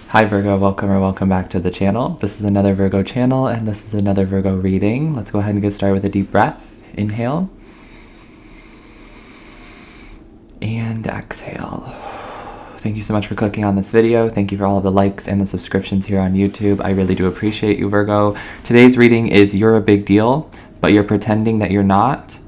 Hi Virgo, welcome back to the channel. This is another Virgo channel and this is another Virgo reading. Let's go ahead and get started with a deep breath. Inhale. And exhale. Thank you so much for clicking on this video. Thank you for all of the likes and the subscriptions here on YouTube. I really do appreciate you, Virgo. Today's reading is you're a big deal, but you're pretending that you're not.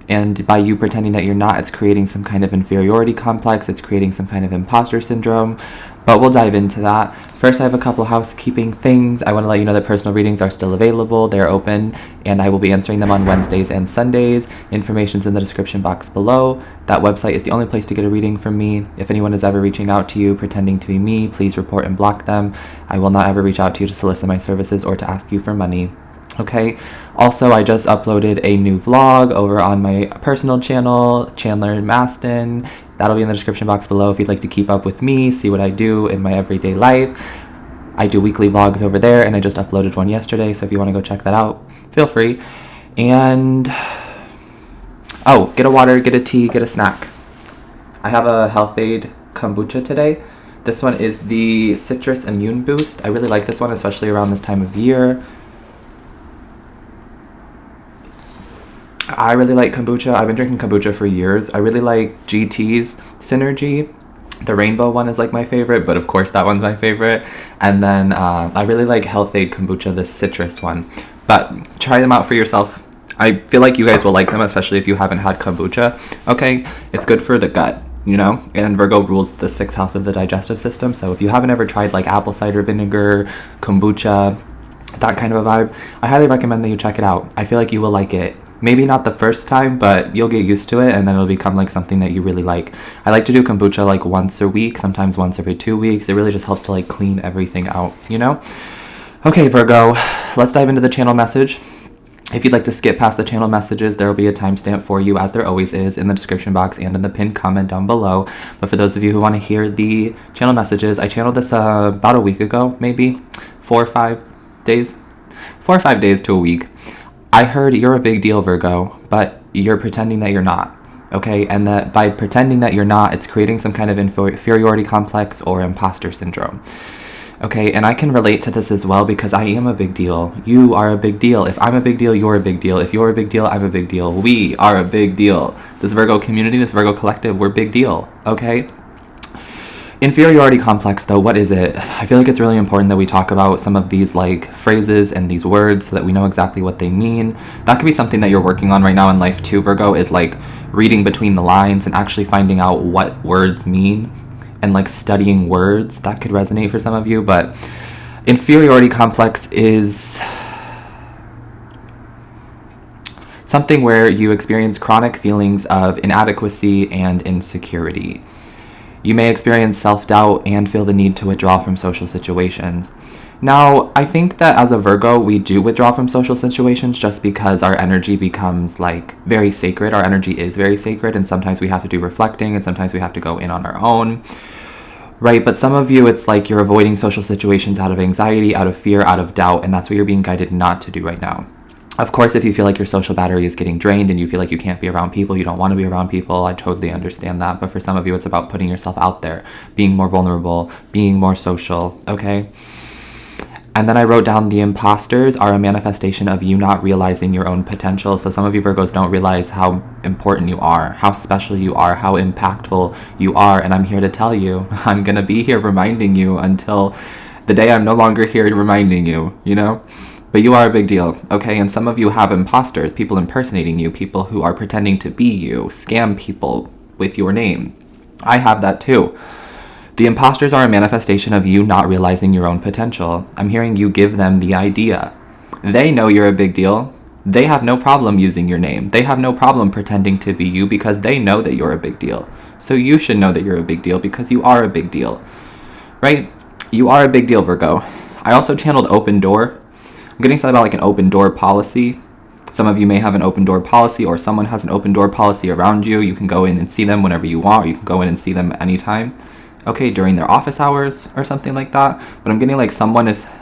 And by you pretending that you're not, it's creating some kind of inferiority complex. It's creating some kind of imposter syndrome. But we'll dive into that. First, I have a couple housekeeping things. I want to let you know that personal readings are still available. They're open, and I will be answering them on Wednesdays and Sundays. Information's in the description box below. That website is the only place to get a reading from me. If anyone is ever reaching out to you pretending to be me, please report and block them. I will not ever reach out to you to solicit my services or to ask you for money. Okay, also I just uploaded a new vlog over on my personal channel, Chandler Mastin. That'll be in the description box below if you'd like to keep up with me, see what I do in my everyday life. I do weekly vlogs over there, and I just uploaded one yesterday, so if you want to go check that out, feel free. And, oh, get a water, get a tea, get a snack. I have a Health Aid kombucha today. This one is the Citrus Immune Boost. I really like this one, especially around this time of year. I really like kombucha. I've been drinking kombucha for years. I really like GT's Synergy. The rainbow one is like my favorite, but of course that one's my favorite. And then I really like Health Aid kombucha, the citrus one. But try them out for yourself. I feel like you guys will like them, especially if you haven't had kombucha. Okay, it's good for the gut, you know? And Virgo rules the 6th house of the digestive system. So if you haven't ever tried like apple cider vinegar, kombucha, that kind of a vibe, I highly recommend that you check it out. I feel like you will like it. Maybe not the first time, but you'll get used to it, and then it'll become like something that you really like. I like to do kombucha like once a week, sometimes once every 2 weeks. It really just helps to like clean everything out, you know? Okay, Virgo, let's dive into the channel message. If you'd like to skip past the channel messages, there will be a timestamp for you, as there always is, in the description box and in the pinned comment down below. But for those of you who want to hear the channel messages, I channeled this about a week ago, maybe 4 or 5 days. 4 or 5 days to a week. I heard you're a big deal, Virgo, but you're pretending that you're not, okay? And that by pretending that you're not, it's creating some kind of inferiority complex or imposter syndrome, okay? And I can relate to this as well because I am a big deal. You are a big deal. If I'm a big deal, you're a big deal. If you're a big deal, I'm a big deal. We are a big deal. This Virgo community, this Virgo collective, we're big deal, okay? Inferiority complex, though, what is it? I feel like it's really important that we talk about some of these like phrases and these words so that we know exactly what they mean. That could be something that you're working on right now in life too, Virgo, is like reading between the lines and actually finding out what words mean and like studying words. That could resonate for some of you, but inferiority complex is something where you experience chronic feelings of inadequacy and insecurity. You may experience self-doubt and feel the need to withdraw from social situations. Now, I think that as a Virgo, we do withdraw from social situations just because our energy becomes like very sacred. Our energy is very sacred, and sometimes we have to do reflecting, and sometimes we have to go in on our own, right? But some of you, it's like you're avoiding social situations out of anxiety, out of fear, out of doubt, and that's what you're being guided not to do right now. Of course, if you feel like your social battery is getting drained and you feel like you can't be around people, you don't want to be around people, I totally understand that. But for some of you, it's about putting yourself out there, being more vulnerable, being more social, okay? And then I wrote down the imposters are a manifestation of you not realizing your own potential. So some of you Virgos don't realize how important you are, how special you are, how impactful you are. And I'm here to tell you, I'm going to be here reminding you until the day I'm no longer here reminding you, you know? But you are a big deal, okay? And some of you have imposters, people impersonating you, people who are pretending to be you, scam people with your name. I have that too. The imposters are a manifestation of you not realizing your own potential. I'm hearing you give them the idea. They know you're a big deal. They have no problem using your name. They have no problem pretending to be you because they know that you're a big deal. So you should know that you're a big deal because you are a big deal, right? You are a big deal, Virgo. I also channeled open door. I'm getting something about like an open door policy. Some of you may have an open door policy, or someone has an open door policy around you. You can go in and see them whenever you want, or you can go in and see them anytime. Okay, during their office hours or something like that. But I'm getting like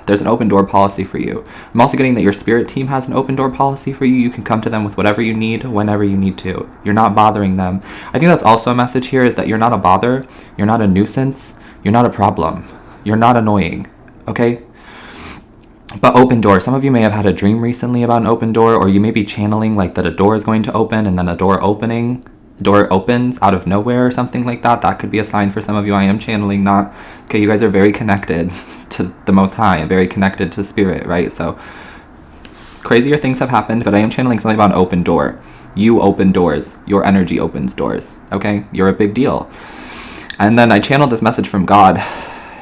there's an open door policy for you. I'm also getting that your spirit team has an open door policy for you. You can come to them with whatever you need, whenever you need to. You're not bothering them. I think that's also a message here, is that you're not a bother. You're not a nuisance. You're not a problem. You're not annoying, okay? But open door. Some of you may have had a dream recently about an open door, or you may be channeling like that a door is going to open and then a door opens out of nowhere or something like that. That could be a sign for some of you. I am channeling that. Okay, you guys are very connected to the Most High and very connected to Spirit, right? So crazier things have happened, but I am channeling something about an open door. You open doors. Your energy opens doors, okay? You're a big deal. And then I channeled this message from God,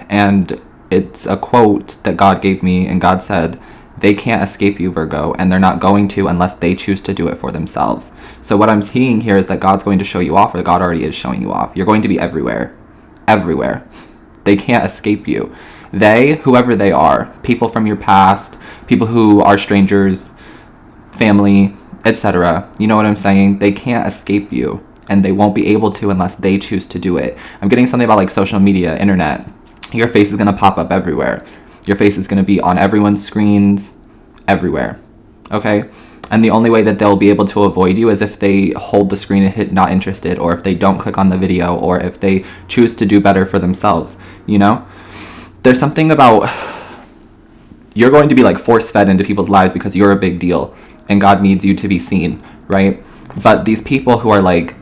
and it's a quote that God gave me, and God said, they can't escape you, Virgo, and they're not going to unless they choose to do it for themselves. So what I'm seeing here is that God's going to show you off, or God already is showing you off. You're going to be everywhere. Everywhere. They can't escape you. They, whoever they are, people from your past, people who are strangers, family, etc. You know what I'm saying? They can't escape you, and they won't be able to unless they choose to do it. I'm getting something about like social media, internet. Your face is going to pop up everywhere. Your face is going to be on everyone's screens, everywhere, okay? And the only way that they'll be able to avoid you is if they hold the screen and hit not interested, or if they don't click on the video, or if they choose to do better for themselves, you know? There's something about, you're going to be like force-fed into people's lives because you're a big deal, and God needs you to be seen, right? But these people who are like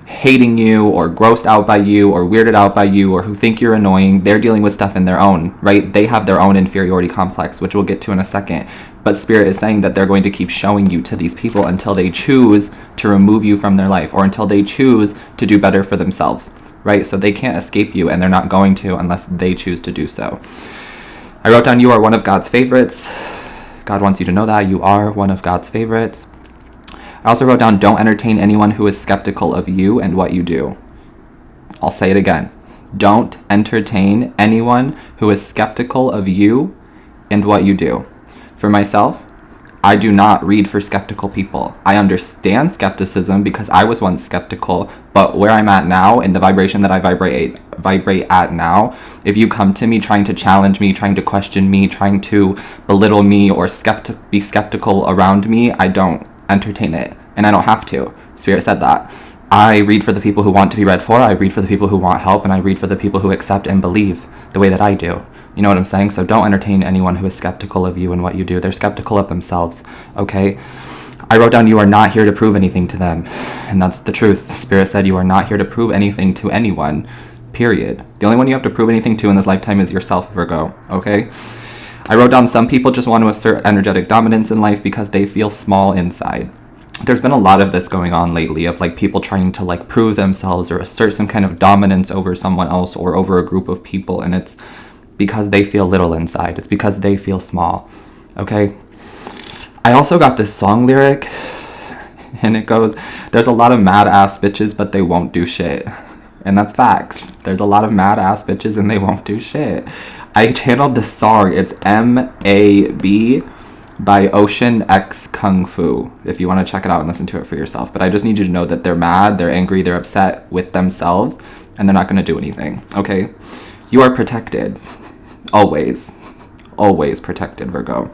hating you or grossed out by you or weirded out by you or who think you're annoying, they're dealing with stuff in their own, right? They have their own inferiority complex, which we'll get to in a second. But Spirit is saying that they're going to keep showing you to these people until they choose to remove you from their life, or until they choose to do better for themselves, right? So they can't escape you, and they're not going to unless they choose to do so. I wrote down, you are one of God's favorites. God wants you to know that you are one of God's favorites. I also wrote down, don't entertain anyone who is skeptical of you and what you do. I'll say it again. Don't entertain anyone who is skeptical of you and what you do. For myself, I do not read for skeptical people. I understand skepticism because I was once skeptical, but where I'm at now, in the vibration that I vibrate at now, if you come to me trying to challenge me, trying to question me, trying to belittle me, or be skeptical around me, I don't entertain it, and I don't have to. Spirit said that. I read for the people who want to be read for, I read for the people who want help, and I read for the people who accept and believe the way that I do. You know what I'm saying? So don't entertain anyone who is skeptical of you and what you do. They're skeptical of themselves, okay? I wrote down, you are not here to prove anything to them, and that's the truth. Spirit said you are not here to prove anything to anyone, period. The only one you have to prove anything to in this lifetime is yourself, Virgo, okay? I wrote down, some people just want to assert energetic dominance in life because they feel small inside. There's been a lot of this going on lately, of like people trying to like prove themselves or assert some kind of dominance over someone else or over a group of people, and it's because they feel little inside. It's because they feel small, okay? I also got this song lyric, and it goes, there's a lot of mad ass bitches, but they won't do shit. And that's facts. There's a lot of mad ass bitches and they won't do shit. I channeled this song. It's M.A.B. by Ocean X Kung Fu, if you want to check it out and listen to it for yourself. But I just need you to know that they're mad, they're angry, they're upset with themselves, and they're not going to do anything, okay? You are protected. Always. Always protected, Virgo.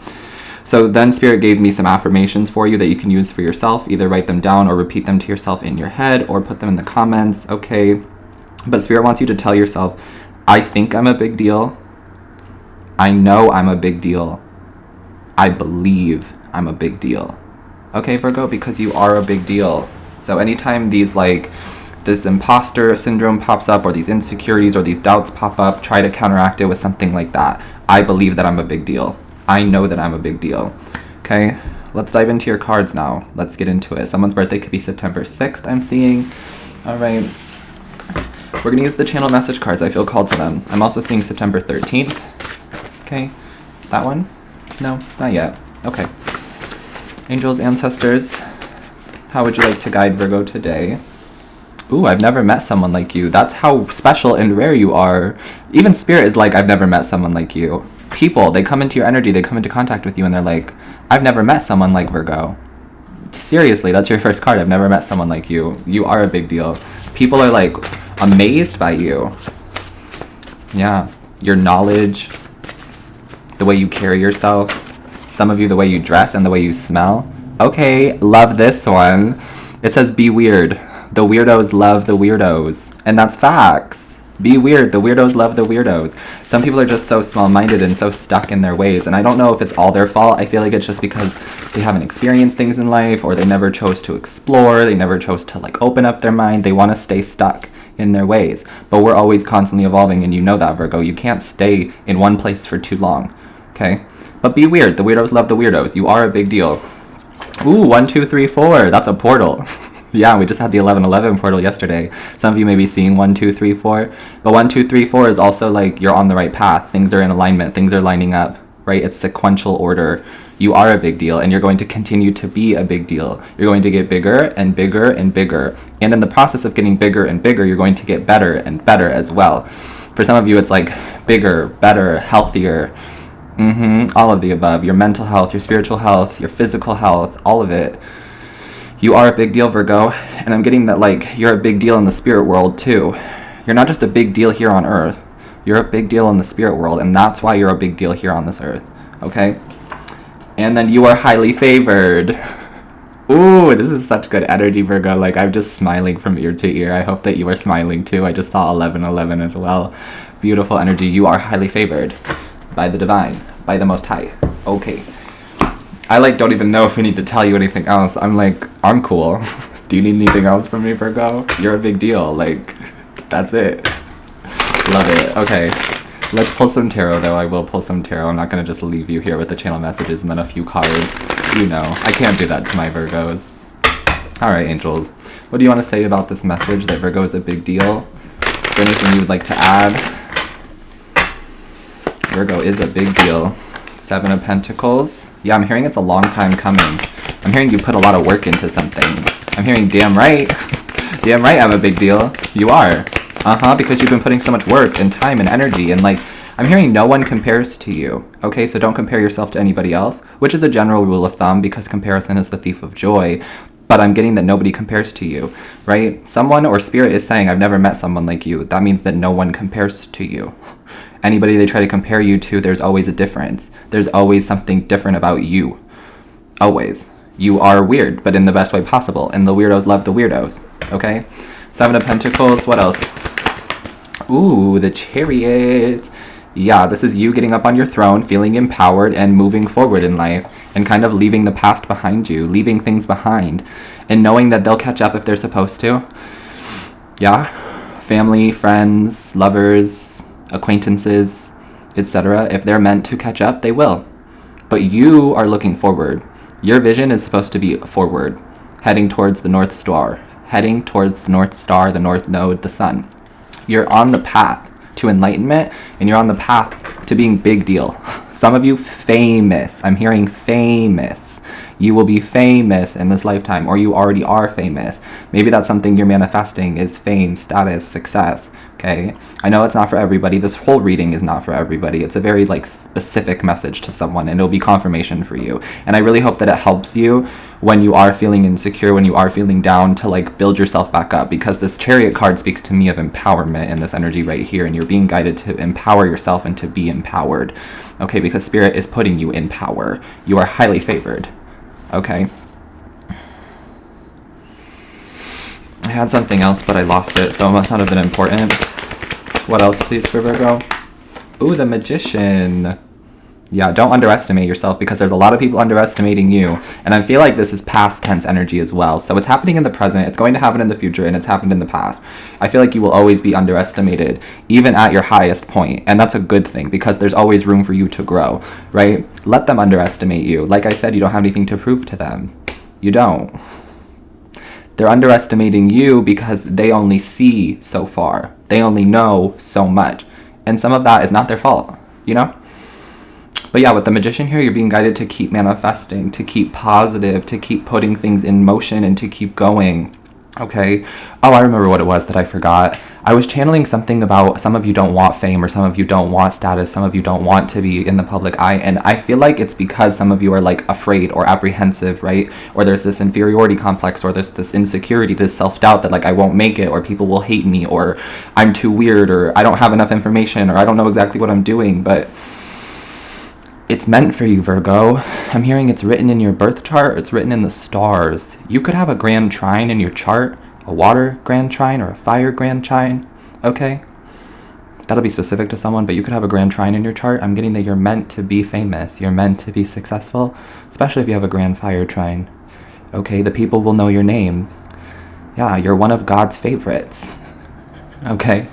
So then Spirit gave me some affirmations for you that you can use for yourself. Either write them down or repeat them to yourself in your head or put them in the comments, okay? But Spirit wants you to tell yourself, I think I'm a big deal. I know I'm a big deal. I believe I'm a big deal. Okay, Virgo? Because you are a big deal. So anytime these this imposter syndrome pops up, or these insecurities or these doubts pop up, try to counteract it with something like that. I believe that I'm a big deal. I know that I'm a big deal. Okay, let's dive into your cards now. Let's get into it. Someone's birthday could be September 6th, I'm seeing. All right. We're going to use the channel message cards. I feel called to them. I'm also seeing September 13th. Okay, that one? No, not yet. Okay. Angels, ancestors, how would you like to guide Virgo today? Ooh, I've never met someone like you. That's how special and rare you are. Even Spirit is like, I've never met someone like you. People, they come into your energy, they come into contact with you, and they're like, I've never met someone like Virgo. Seriously, that's your first card. I've never met someone like you. You are a big deal. People are like amazed by you. Yeah, your knowledge, the way you carry yourself, some of you the way you dress and the way you smell. Okay, love this one. It says be weird. The weirdos love the weirdos. And that's facts. Be weird. The weirdos love the weirdos. Some people are just so small-minded and so stuck in their ways. And I don't know if it's all their fault. I feel like it's just because they haven't experienced things in life, or they never chose to explore. They never chose to like open up their mind. They want to stay stuck in their ways. But we're always constantly evolving, and you know that, Virgo. You can't stay in one place for too long. Okay? But be weird. The weirdos love the weirdos. You are a big deal. Ooh, 1, 2, 3, 4. That's a portal. Yeah, we just had the 1111 portal yesterday. Some of you may be seeing 1, 2, 3, 4. But 1, 2, 3, 4 is also like you're on the right path. Things are in alignment. Things are lining up, right? It's sequential order. You are a big deal, and you're going to continue to be a big deal. You're going to get bigger and bigger and bigger. And in the process of getting bigger and bigger, you're going to get better and better as well. For some of you, it's like bigger, better, healthier. All of the above. Your mental health, your spiritual health, your physical health, all of it. You are a big deal, Virgo, and I'm getting that like you're a big deal in the spirit world too. You're not just a big deal here on earth. You're a big deal in the spirit world, and that's why you're a big deal here on this earth, okay? And then you are highly favored. Ooh, this is such good energy, Virgo. Like, I'm just smiling from ear to ear. I hope that you are smiling too. I just saw 1111 as well. Beautiful energy. You are highly favored by the divine, by the Most High. Okay. I like don't even know if we need to tell you anything else. I'm like, I'm cool. Do you need anything else from me, Virgo? You're a big deal. Like, that's it. Love it. Okay. Let's pull some tarot, though. I will pull some tarot. I'm not going to just leave you here with the channel messages and then a few cards. You know, I can't do that to my Virgos. All right, angels. What do you want to say about this message that Virgo is a big deal? Is there anything you would like to add? Virgo is a big deal. 7 of Pentacles. Yeah, I'm hearing it's a long time coming. I'm hearing you put a lot of work into something. I'm hearing damn right. Damn right I'm a big deal. You are. Because you've been putting so much work and time and energy, and like, I'm hearing no one compares to you. Okay, so don't compare yourself to anybody else, which is a general rule of thumb because comparison is the thief of joy. But I'm getting that nobody compares to you, right? Someone or spirit is saying, I've never met someone like you. That means that no one compares to you. Anybody they try to compare you to, there's always a difference. There's always something different about you. Always. You are weird, but in the best way possible. And the weirdos love the weirdos. Okay? 7 of Pentacles. What else? Ooh, the Chariot. Yeah, this is you getting up on your throne, feeling empowered and moving forward in life. And kind of leaving the past behind you. Leaving things behind. And knowing that they'll catch up if they're supposed to. Yeah? Family, friends, lovers, acquaintances, etc. If they're meant to catch up, they will. But you are looking forward. Your vision is supposed to be forward, heading towards the North Star, heading towards the North Star, the North Node, the Sun. You're on the path to enlightenment, and you're on the path to being big deal. Some of you famous. I'm hearing famous. You will be famous in this lifetime, or you already are famous. Maybe that's something you're manifesting is fame, status, success. Okay, I know it's not for everybody. This whole reading is not for everybody. It's a very like specific message to someone, and it'll be confirmation for you. And I really hope that it helps you when you are feeling insecure, when you are feeling down, to like build yourself back up, because this Chariot card speaks to me of empowerment in this energy right here, and you're being guided to empower yourself and to be empowered. Okay, because Spirit is putting you in power. You are highly favored. Okay. I had something else, but I lost it, so it must not have been important. What else, please, for Virgo? Ooh, the Magician. Yeah, don't underestimate yourself, because there's a lot of people underestimating you. And I feel like this is past tense energy as well. So it's happening in the present, it's going to happen in the future, and it's happened in the past. I feel like you will always be underestimated, even at your highest point. And that's a good thing, because there's always room for you to grow, right? Let them underestimate you. Like I said, you don't have anything to prove to them. You don't. They're underestimating you because they only see so far. They only know so much. And some of that is not their fault, you know? But yeah, with the Magician here, you're being guided to keep manifesting, to keep positive, to keep putting things in motion, and to keep going. Okay. Oh, I remember what it was that I forgot. I was channeling something about some of you don't want fame, or some of you don't want status, some of you don't want to be in the public eye. And I feel like it's because some of you are like afraid or apprehensive, right? Or there's this inferiority complex, or there's this insecurity, this self-doubt that like I won't make it, or people will hate me, or I'm too weird, or I don't have enough information, or I don't know exactly what I'm doing. But it's meant for you, Virgo. I'm hearing it's written in your birth chart. It's written in the stars. You could have a grand trine in your chart, a water grand trine or a fire grand trine, okay? That'll be specific to someone, but you could have a grand trine in your chart. I'm getting that you're meant to be famous. You're meant to be successful, especially if you have a grand fire trine. Okay, the people will know your name. Yeah, you're one of God's favorites. Okay.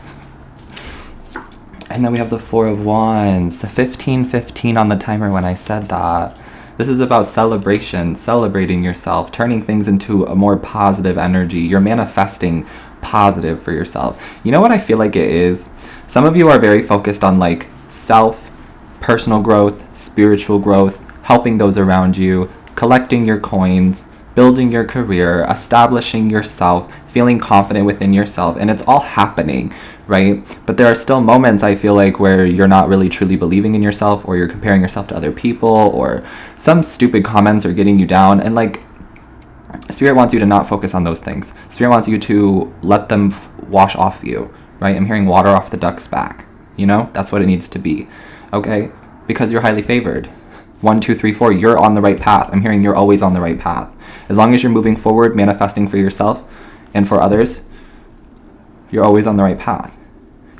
And then we have the Four of Wands, 15:15 on the timer when I said that. This is about celebration, celebrating yourself, turning things into a more positive energy. You're manifesting positive for yourself. You know what I feel like it is? Some of you are very focused on like self, personal growth, spiritual growth, helping those around you, collecting your coins, building your career, establishing yourself, feeling confident within yourself, and it's all happening, right? But there are still moments, I feel like, where you're not really truly believing in yourself, or you're comparing yourself to other people, or some stupid comments are getting you down, and like, Spirit wants you to not focus on those things. Spirit wants you to let them wash off you, right? I'm hearing water off the duck's back, you know? That's what it needs to be, okay? Because you're highly favored. 1, 2, 3, 4, you're on the right path. I'm hearing you're always on the right path. As long as you're moving forward, manifesting for yourself and for others, you're always on the right path.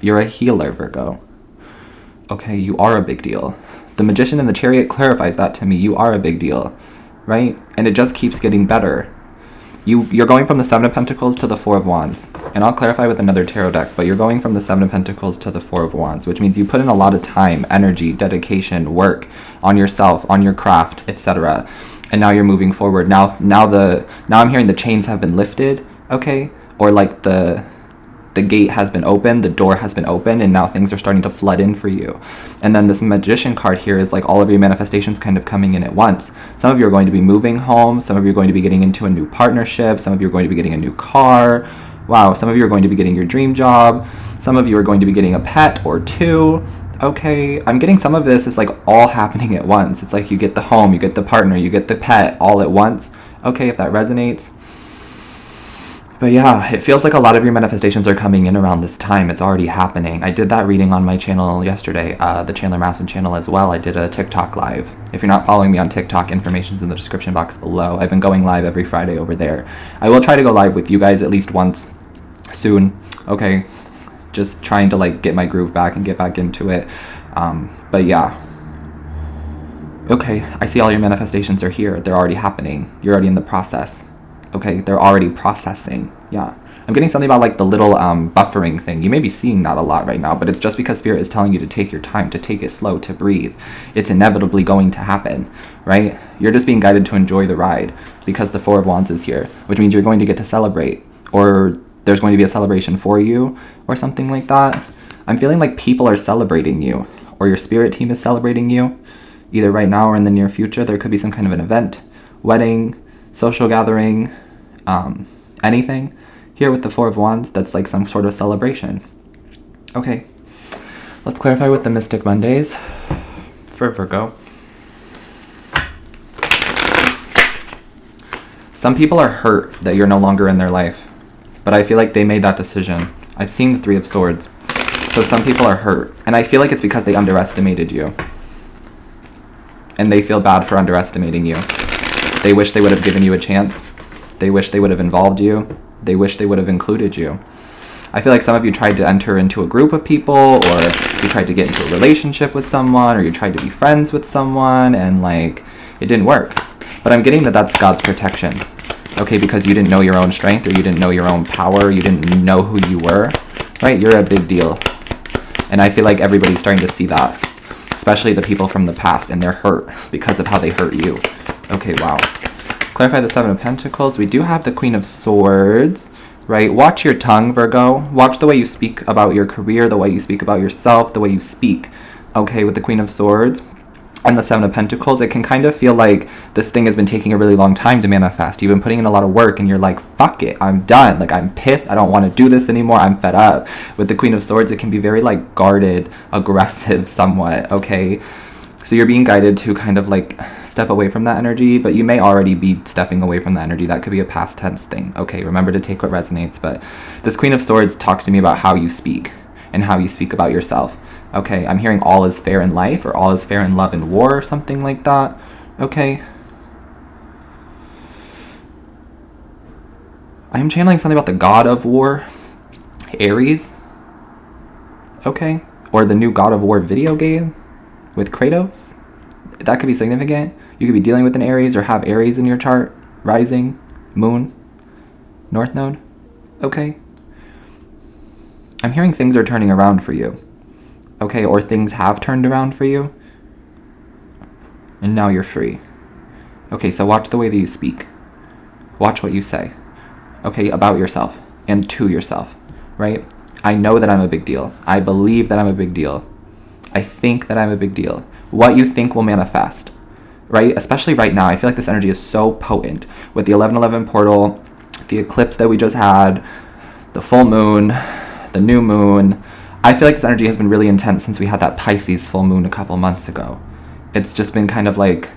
You're a healer, Virgo. Okay, you are a big deal. The Magician in the Chariot clarifies that to me. You are a big deal, right? And it just keeps getting better. You're going from the Seven of Pentacles to the Four of Wands. And I'll clarify with another tarot deck, but you're going from the Seven of Pentacles to the Four of Wands, which means you put in a lot of time, energy, dedication, work on yourself, on your craft, etc. And now you're moving forward. Now I'm hearing the chains have been lifted, okay? Or like the gate has been opened, the door has been opened, and now things are starting to flood in for you. And then this Magician card here is like all of your manifestations kind of coming in at once. Some of you are going to be moving home, some of you are going to be getting into a new partnership, some of you are going to be getting a new car. Wow, some of you are going to be getting your dream job, some of you are going to be getting a pet or two. Okay, I'm getting some of this is like all happening at once. It's like you get the home, you get the partner, you get the pet all at once. Okay, if that resonates. But yeah, it feels like a lot of your manifestations are coming in around this time. It's already happening. I did that reading on my channel yesterday, the Chandler Mastin channel as well. I did a TikTok live. If you're not following me on TikTok, information's in the description box below. I've been going live every Friday over there. I will try to go live with you guys at least once soon. Okay, just trying to like get my groove back and get back into it. But yeah. Okay, I see all your manifestations are here. They're already happening. You're already in the process. Okay, they're already processing. Yeah. I'm getting something about like the little buffering thing. You may be seeing that a lot right now, but it's just because Spirit is telling you to take your time, to take it slow, to breathe. It's inevitably going to happen, right? You're just being guided to enjoy the ride because the Four of Wands is here, which means you're going to get to celebrate, or there's going to be a celebration for you or something like that. I'm feeling like people are celebrating you, or your spirit team is celebrating you, either right now or in the near future. There could be some kind of an event, wedding, social gathering, anything here with the Four of Wands that's like some sort of celebration. Okay, let's clarify with the Mystic Mondays for Virgo. Some people are hurt that you're no longer in their life, but I feel like they made that decision. I've seen the Three of Swords. So some people are hurt, and I feel like it's because they underestimated you. And they feel bad for underestimating you. They wish they would have given you a chance. They wish they would have involved you. They wish they would have included you. I feel like some of you tried to enter into a group of people, or you tried to get into a relationship with someone, or you tried to be friends with someone, and like, it didn't work. But I'm getting that that's God's protection. Okay, because you didn't know your own strength, or you didn't know your own power, you didn't know who you were, right? You're a big deal. And I feel like everybody's starting to see that, especially the people from the past, and they're hurt because of how they hurt you. Okay, wow. Clarify the Seven of Pentacles. We do have the Queen of Swords, right? Watch your tongue, Virgo. Watch the way you speak about your career, the way you speak about yourself, the way you speak. Okay, with the Queen of Swords and the Seven of Pentacles, it can kind of feel like this thing has been taking a really long time to manifest. You've been putting in a lot of work, and you're like, fuck it, I'm done. Like, I'm pissed. I don't want to do this anymore. I'm fed up. With the Queen of Swords, it can be very like guarded, aggressive somewhat, okay? So you're being guided to kind of like step away from that energy, but you may already be stepping away from that energy. That could be a past tense thing. Okay, remember to take what resonates. But this Queen of Swords talks to me about how you speak and how you speak about yourself. Okay, I'm hearing all is fair in life, or all is fair in love and war, or something like that. Okay. I am channeling something about the god of war, Aries. Okay? Or the new God of War video game with Kratos. That could be significant. You could be dealing with an Aries or have Aries in your chart. Rising, moon, north node. Okay? I'm hearing things are turning around for you. Okay? Or things have turned around for you. And now you're free. Okay, so watch the way that you speak. Watch what you say. Okay, about yourself and to yourself, right? I know that I'm a big deal. I believe that I'm a big deal. I think that I'm a big deal. What you think will manifest, right? Especially right now. I feel like this energy is so potent with the 11/11 portal, the eclipse that we just had, the full moon, the new moon. I feel like this energy has been really intense since we had that Pisces full moon a couple months ago. It's just been kind of like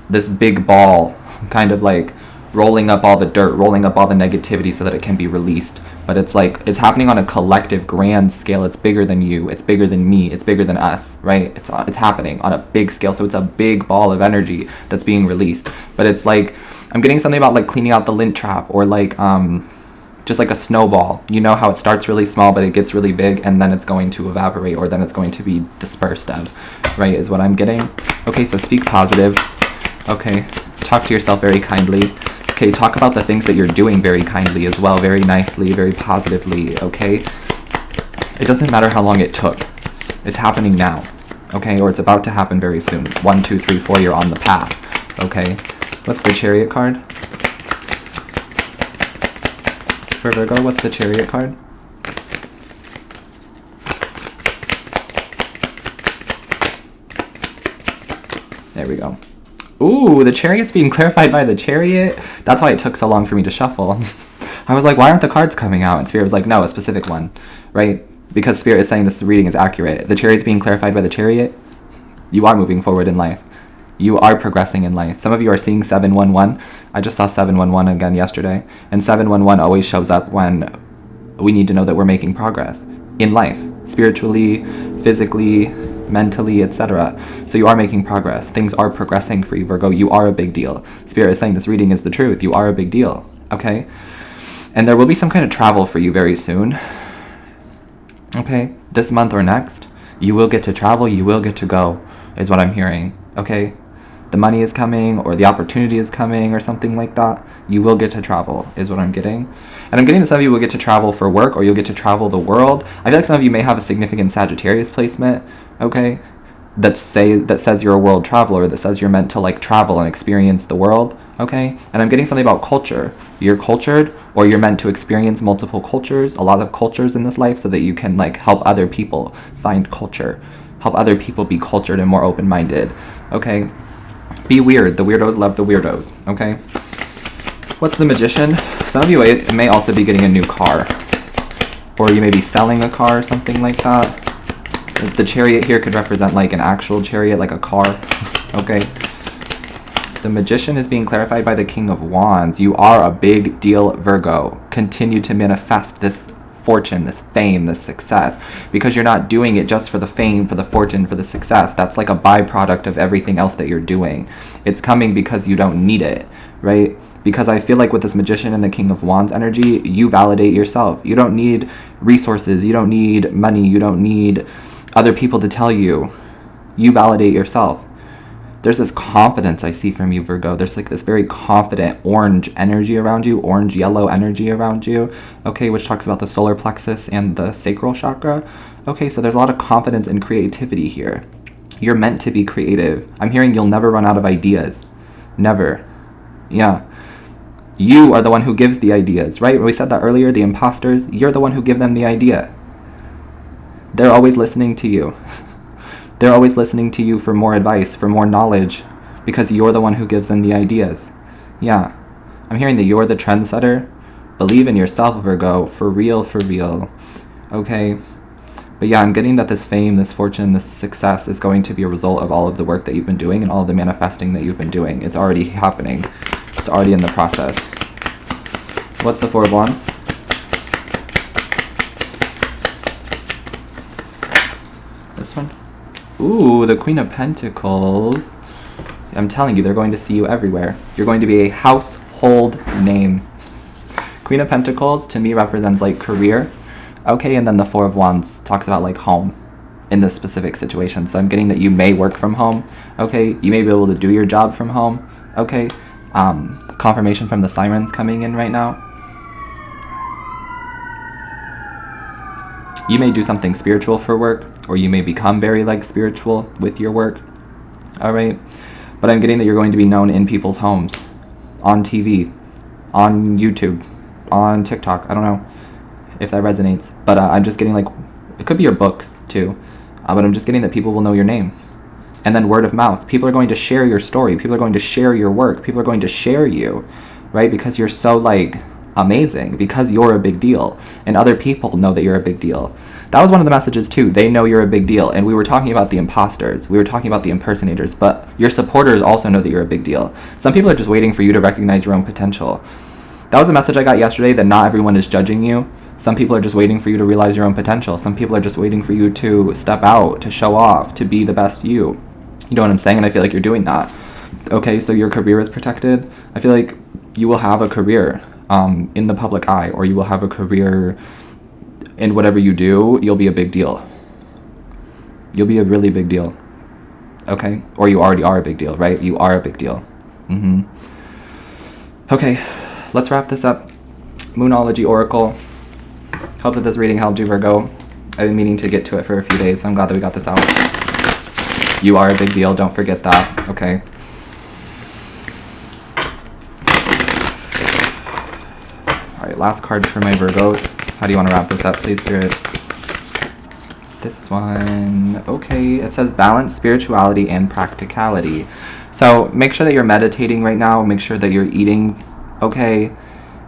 this big ball, kind of like rolling up all the dirt, rolling up all the negativity so that it can be released. But it's like, it's happening on a collective grand scale. It's bigger than you, it's bigger than me, it's bigger than us, right? It's happening on a big scale. So it's a big ball of energy that's being released. But it's like, I'm getting something about like cleaning out the lint trap, or like just like a snowball. You know how it starts really small but it gets really big, and then it's going to evaporate, or then it's going to be dispersed of, right, is what I'm getting. Okay, so speak positive. Okay, talk to yourself very kindly. Okay, talk about the things that you're doing very kindly as well, very nicely, very positively, okay? It doesn't matter how long it took. It's happening now, okay? Or it's about to happen very soon. 1, 2, 3, 4, you're on the path, okay? What's the Chariot card? For Virgo, what's the Chariot card? There we go. Ooh, the Chariot's being clarified by the Chariot. That's why it took so long for me to shuffle. I was like, why aren't the cards coming out? And Spirit was like, no, a specific one, right? Because Spirit is saying this reading is accurate. The Chariot's being clarified by the Chariot. You are moving forward in life. You are progressing in life. Some of you are seeing 711. I just saw 711 again yesterday. And 711 always shows up when we need to know that we're making progress in life, spiritually, physically, mentally, etc. So you are making progress. Things are progressing for you, Virgo. You are a big deal. Spirit is saying this reading is the truth. You are a big deal, okay? And there will be some kind of travel for you very soon, okay? This month or next, you will get to travel. You will get to go, is what I'm hearing, okay? The money is coming, or the opportunity is coming, or something like that. You will get to travel, is what I'm getting. And I'm getting that some of you will get to travel for work, or you'll get to travel the world. I feel like some of you may have a significant Sagittarius placement, okay, that says you're a world traveler, that says you're meant to like travel and experience the world, okay? And I'm getting something about culture. You're cultured, or you're meant to experience multiple cultures, a lot of cultures in this life, so that you can like help other people find culture, help other people be cultured and more open-minded, okay? Be weird. The weirdos love the weirdos, okay? What's the Magician? Some of you may also be getting a new car, or you may be selling a car or something like that. The Chariot here could represent like an actual chariot, like a car, okay? The Magician is being clarified by the King of Wands. You are a big deal, Virgo. Continue to manifest this fortune, this fame, this success, because you're not doing it just for the fame, for the fortune, for the success. That's like a byproduct of everything else that you're doing. It's coming because you don't need it, right? Because I feel like with this Magician and the King of Wands energy, you validate yourself. You don't need resources. You don't need money. You don't need other people to tell you. You validate yourself. There's this confidence I see from you, Virgo. There's like this very confident orange energy around you, orange-yellow energy around you, okay, which talks about the solar plexus and the sacral chakra. Okay, so there's a lot of confidence and creativity here. You're meant to be creative. I'm hearing you'll never run out of ideas. Never. Yeah. You are the one who gives the ideas, right? We said that earlier, the imposters, you're the one who give them the idea. They're always listening to you. They're always listening to you for more advice, for more knowledge, because you're the one who gives them the ideas. Yeah. I'm hearing that you're the trendsetter. Believe in yourself, Virgo. For real, for real. Okay? But yeah, I'm getting that this fame, this fortune, this success is going to be a result of all of the work that you've been doing and all of the manifesting that you've been doing. It's already happening. It's already in the process. What's the Four of Wands? This one? Ooh, the Queen of Pentacles. I'm telling you, they're going to see you everywhere. You're going to be a household name. Queen of Pentacles, to me, represents like career, Okay, and then the Four of Wands talks about like home in this specific situation. So I'm getting that you may work from home. Okay, you may be able to do your job from home. Okay, confirmation from the sirens coming in right now. You may do something spiritual for work, or you may become very like spiritual with your work. All right, but I'm getting that you're going to be known in people's homes, on TV, on YouTube, on TikTok. I don't know if that resonates, but I'm just getting like, it could be your books too, but I'm just getting that people will know your name. And then word of mouth. People are going to share your story. People are going to share your work. People are going to share you, right? Because you're so like amazing, because you're a big deal, and other people know that you're a big deal. That was one of the messages too. They know you're a big deal. And we were talking about the imposters. We were talking about the impersonators, but your supporters also know that you're a big deal. Some people are just waiting for you to recognize your own potential. That was a message I got yesterday, that not everyone is judging you. Some people are just waiting for you to realize your own potential. Some people are just waiting for you to step out, to show off, to be the best you. You know what I'm saying? And I feel like you're doing that. Okay, so your career is protected. I feel like you will have a career in the public eye, or you will have a career in whatever you do. You'll be a big deal. You'll be a really big deal. Okay? Or you already are a big deal, right? You are a big deal. Okay, let's wrap this up. Moonology Oracle. Hope that this reading helped you, Virgo. I've been meaning to get to it for a few days, so I'm glad that we got this out. You are a big deal. Don't forget that. Okay. All right, last card for my Virgos. How do you want to wrap this up, please, Spirit? This one. Okay, it says balance, spirituality, and practicality. So make sure that you're meditating right now. Make sure that you're eating, okay?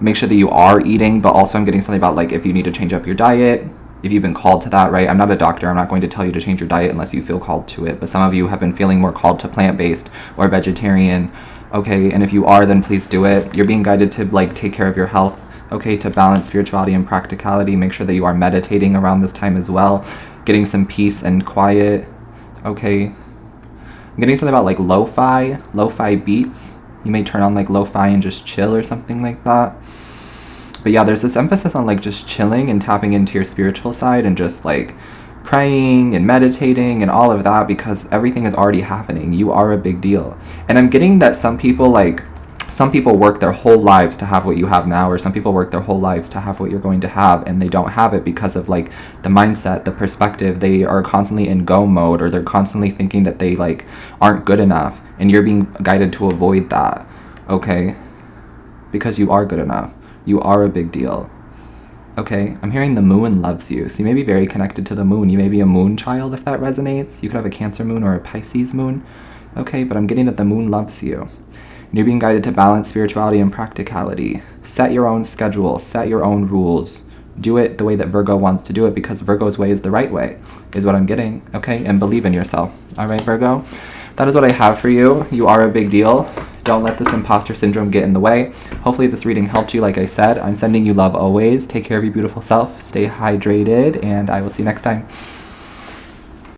Make sure that you are eating, but also I'm getting something about like if you need to change up your diet, if you've been called to that, right? I'm not a doctor. I'm not going to tell you to change your diet unless you feel called to it. But some of you have been feeling more called to plant-based or vegetarian, okay? And if you are, then please do it. You're being guided to like take care of your health, okay? To balance spirituality and practicality. Make sure that you are meditating around this time as well. Getting some peace and quiet, okay? I'm getting something about like lo-fi beats. You may turn on like lo-fi and just chill or something like that. But yeah, there's this emphasis on like just chilling and tapping into your spiritual side and just like praying and meditating and all of that, because everything is already happening. You are a big deal. And I'm getting that some people work their whole lives to have what you have now, or some people work their whole lives to have what you're going to have, and they don't have it because of like the mindset, the perspective. They are constantly in go mode, or they're constantly thinking that they like aren't good enough, and you're being guided to avoid that, okay? Because you are good enough. You are a big deal. Okay, I'm hearing the moon loves you. So you may be very connected to the moon. You may be a moon child if that resonates. You could have a Cancer moon or a Pisces moon. Okay, but I'm getting that the moon loves you. And you're being guided to balance spirituality and practicality. Set your own schedule. Set your own rules. Do it the way that Virgo wants to do it, because Virgo's way is the right way, is what I'm getting. Okay, and believe in yourself. All right, Virgo? That is what I have for you. You are a big deal. Don't let this imposter syndrome get in the way. Hopefully this reading helped you. Like I said, I'm sending you love always. Take care of your beautiful self. Stay hydrated, and I will see you next time.